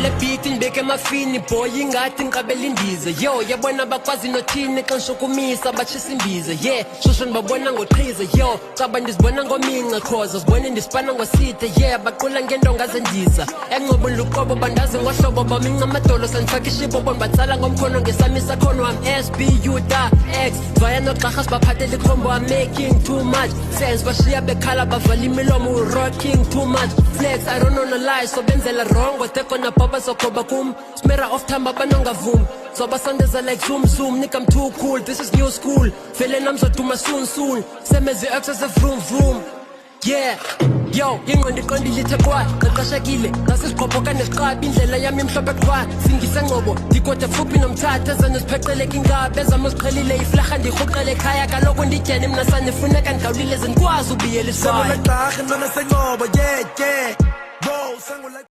le beat ngibeke emafini boy ingathi ngiqabela indiza yo yabona bakwazi nothini xa ngishukumisa bachisa imbiza yeah shosho babona ngoqhiza yo caba ndizibona ngominqa khoza sibone ndisipana ngosithe yeah baqula ngendonga zendiza engcobo luqobo bandazi ngohlobo baminqa amadolo sanifaka ishipo bona batsala ngomkhono ngesami sakhono am SBU da X vaya noxhaga sibaphathele ikhombo I'm making too much sense bashiya bekhala bavala imilomo rocking too much flex I don't know no lies so benzela wrong what they gonna papa so koba kum smera off time abanonga vum so basandeza like zoom zoom nick I'm too cool this is new school feeling I'm so too soon soon semeze access a vroom vroom yeah yo ingqondo iqondile ithekwa qaqashekile ngasisiqhophoka nesiqabi indlela yami imhlophe qwa singise ngcobo ndigoda fupi nomthatha zane sipheqeleke ingabe ezama siqhelile iflaha ndirhuqele ekhaya kaloku ndityene mina sanifuneka ndigawulile zendikwazi ubiyela isibaya sengolaqhaga nona sengcobo yeah yeah